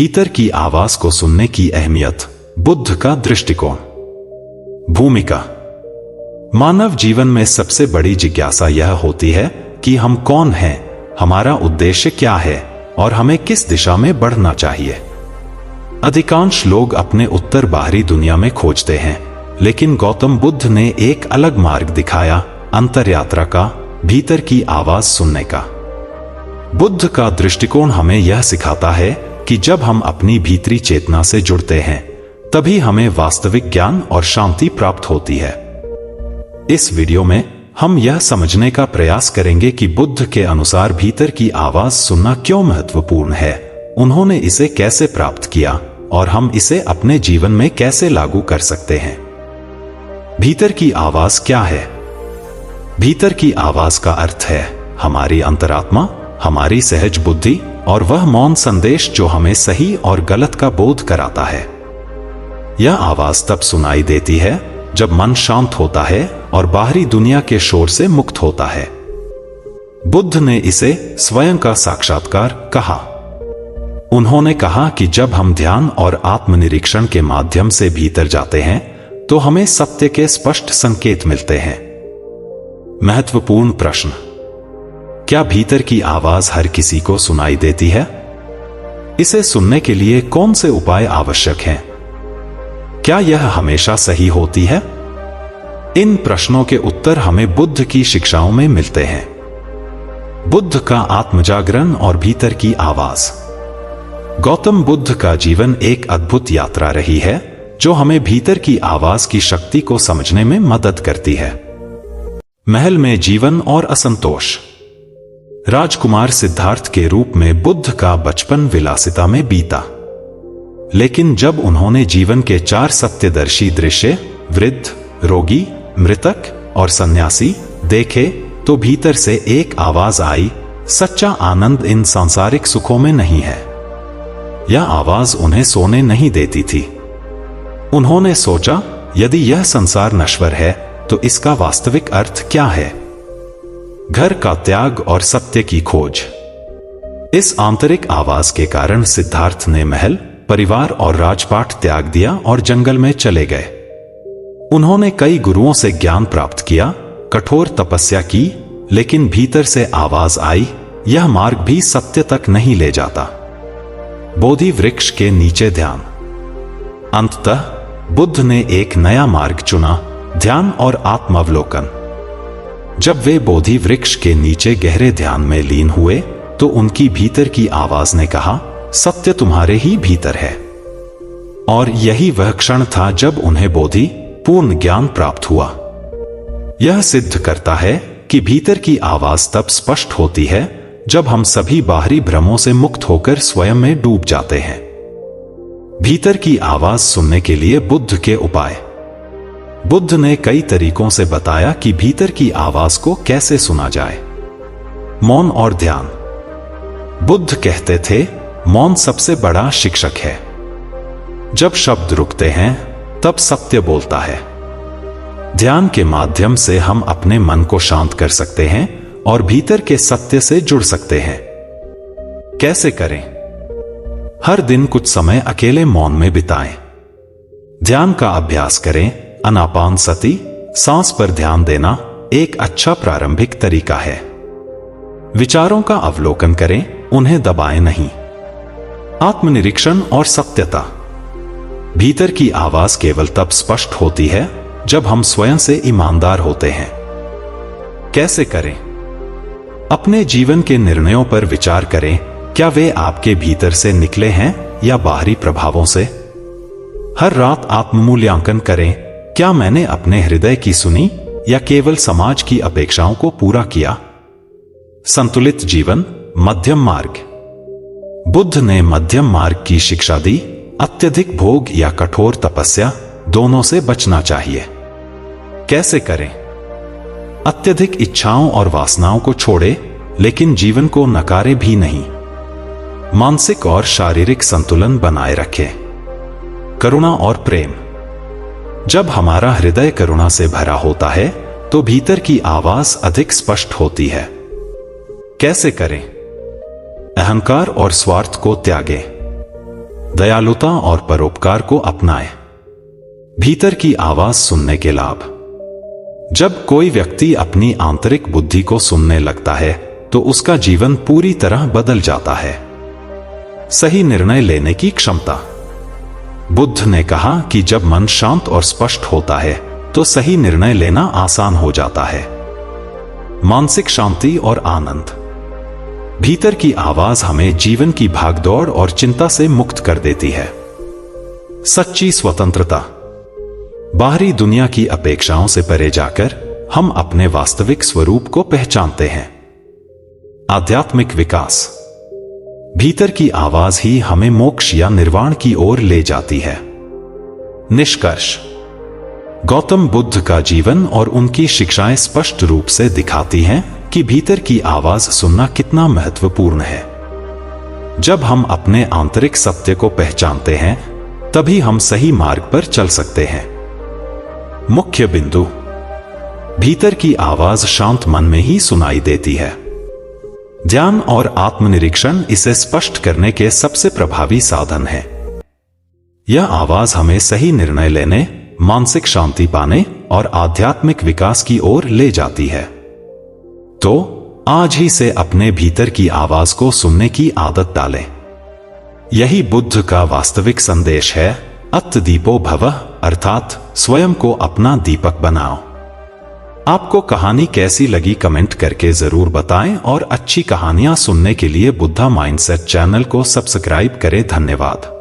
भीतर की आवाज को सुनने की अहमियत, बुद्ध का दृष्टिकोण। भूमिका। मानव जीवन में सबसे बड़ी जिज्ञासा यह होती है कि हम कौन हैं, हमारा उद्देश्य क्या है और हमें किस दिशा में बढ़ना चाहिए। अधिकांश लोग अपने उत्तर बाहरी दुनिया में खोजते हैं, लेकिन गौतम बुद्ध ने एक अलग मार्ग दिखाया, अंतर्यात्रा का, भीतर की आवाज सुनने का। बुद्ध का दृष्टिकोण हमें यह सिखाता है कि जब हम अपनी भीतरी चेतना से जुड़ते हैं, तभी हमें वास्तविक ज्ञान और शांति प्राप्त होती है। इस वीडियो में हम यह समझने का प्रयास करेंगे कि बुद्ध के अनुसार भीतर की आवाज सुनना क्यों महत्वपूर्ण है, उन्होंने इसे कैसे प्राप्त किया और हम इसे अपने जीवन में कैसे लागू कर सकते हैं। भीतर की आवाज क्या है? भीतर की आवाज का अर्थ है हमारी अंतरात्मा, हमारी सहज बुद्धि और वह मौन संदेश जो हमें सही और गलत का बोध कराता है। यह आवाज तब सुनाई देती है जब मन शांत होता है और बाहरी दुनिया के शोर से मुक्त होता है। बुद्ध ने इसे स्वयं का साक्षात्कार कहा। उन्होंने कहा कि जब हम ध्यान और आत्मनिरीक्षण के माध्यम से भीतर जाते हैं, तो हमें सत्य के स्पष्ट संकेत मिलते हैं। महत्वपूर्ण प्रश्न। क्या भीतर की आवाज हर किसी को सुनाई देती है? इसे सुनने के लिए कौन से उपाय आवश्यक हैं? क्या यह हमेशा सही होती है? इन प्रश्नों के उत्तर हमें बुद्ध की शिक्षाओं में मिलते हैं। बुद्ध का आत्मजागरण और भीतर की आवाज। गौतम बुद्ध का जीवन एक अद्भुत यात्रा रही है, जो हमें भीतर की आवाज की शक्ति को समझने में मदद करती है। महल में जीवन और असंतोष। राजकुमार सिद्धार्थ के रूप में बुद्ध का बचपन विलासिता में बीता, लेकिन जब उन्होंने जीवन के 4 सत्यदर्शी दृश्य, वृद्ध, रोगी, मृतक और सन्यासी देखे, तो भीतर से एक आवाज आई, सच्चा आनंद इन सांसारिक सुखों में नहीं है। यह आवाज उन्हें सोने नहीं देती थी। उन्होंने सोचा, यदि यह संसार नश्वर है, तो इसका वास्तविक अर्थ क्या है? घर का त्याग और सत्य की खोज। इस आंतरिक आवाज के कारण सिद्धार्थ ने महल, परिवार और राजपाट त्याग दिया और जंगल में चले गए। उन्होंने कई गुरुओं से ज्ञान प्राप्त किया, कठोर तपस्या की, लेकिन भीतर से आवाज आई, यह मार्ग भी सत्य तक नहीं ले जाता। बोधि वृक्ष के नीचे ध्यान। अंततः बुद्ध ने एक नया मार्ग चुना, ध्यान और आत्मावलोकन। जब वे बोधि वृक्ष के नीचे गहरे ध्यान में लीन हुए, तो उनकी भीतर की आवाज ने कहा, सत्य तुम्हारे ही भीतर है। और यही वह क्षण था जब उन्हें बोधि पूर्ण ज्ञान प्राप्त हुआ। यह सिद्ध करता है कि भीतर की आवाज तब स्पष्ट होती है जब हम सभी बाहरी भ्रमों से मुक्त होकर स्वयं में डूब जाते हैं। भीतर की आवाज सुनने के लिए बुद्ध के उपाय। बुद्ध ने कई तरीकों से बताया कि भीतर की आवाज को कैसे सुना जाए। मौन और ध्यान। बुद्ध कहते थे, मौन सबसे बड़ा शिक्षक है। जब शब्द रुकते हैं, तब सत्य बोलता है। ध्यान के माध्यम से हम अपने मन को शांत कर सकते हैं और भीतर के सत्य से जुड़ सकते हैं। कैसे करें? हर दिन कुछ समय अकेले मौन में बिताएं। ध्यान का अभ्यास करें। आनापानसति, सांस पर ध्यान देना, एक अच्छा प्रारंभिक तरीका है। विचारों का अवलोकन करें, उन्हें दबाएं नहीं। आत्मनिरीक्षण और सत्यता। भीतर की आवाज केवल तब स्पष्ट होती है जब हम स्वयं से ईमानदार होते हैं। कैसे करें? अपने जीवन के निर्णयों पर विचार करें, क्या वे आपके भीतर से निकले हैं या बाहरी प्रभावों से? हर रात आत्ममूल्यांकन करें, क्या मैंने अपने हृदय की सुनी या केवल समाज की अपेक्षाओं को पूरा किया? संतुलित जीवन, मध्यम मार्ग। बुद्ध ने मध्यम मार्ग की शिक्षा दी। अत्यधिक भोग या कठोर तपस्या, दोनों से बचना चाहिए। कैसे करें? अत्यधिक इच्छाओं और वासनाओं को छोड़े, लेकिन जीवन को नकारे भी नहीं। मानसिक और शारीरिक संतुलन बनाए रखें। करुणा और प्रेम। जब हमारा हृदय करुणा से भरा होता है, तो भीतर की आवाज अधिक स्पष्ट होती है। कैसे करें? अहंकार और स्वार्थ को त्यागें। दयालुता और परोपकार को अपनाएं। भीतर की आवाज सुनने के लाभ। जब कोई व्यक्ति अपनी आंतरिक बुद्धि को सुनने लगता है तो उसका जीवन पूरी तरह बदल जाता है। सही निर्णय लेने की क्षमता। बुद्ध ने कहा कि जब मन शांत और स्पष्ट होता है तो सही निर्णय लेना आसान हो जाता है। मानसिक शांति और आनंद। भीतर की आवाज हमें जीवन की भागदौड़ और चिंता से मुक्त कर देती है। सच्ची स्वतंत्रता। बाहरी दुनिया की अपेक्षाओं से परे जाकर हम अपने वास्तविक स्वरूप को पहचानते हैं। आध्यात्मिक विकास। भीतर की आवाज ही हमें मोक्ष या निर्वाण की ओर ले जाती है। निष्कर्ष। गौतम बुद्ध का जीवन और उनकी शिक्षाएं स्पष्ट रूप से दिखाती हैं कि भीतर की आवाज सुनना कितना महत्वपूर्ण है। जब हम अपने आंतरिक सत्य को पहचानते हैं तभी हम सही मार्ग पर चल सकते हैं। मुख्य बिंदु। भीतर की आवाज शांत मन में ही सुनाई देती है। ध्यान और आत्मनिरीक्षण इसे स्पष्ट करने के सबसे प्रभावी साधन है। यह आवाज हमें सही निर्णय लेने, मानसिक शांति पाने और आध्यात्मिक विकास की ओर ले जाती है। तो आज ही से अपने भीतर की आवाज को सुनने की आदत डालें। यही बुद्ध का वास्तविक संदेश है, अत्तदीपो भवः, अर्थात स्वयं को अपना दीपक बनाओ। आपको कहानी कैसी लगी कमेंट करके जरूर बताएं और अच्छी कहानियां सुनने के लिए बुद्धा माइंडसेट चैनल को सब्सक्राइब करें। धन्यवाद।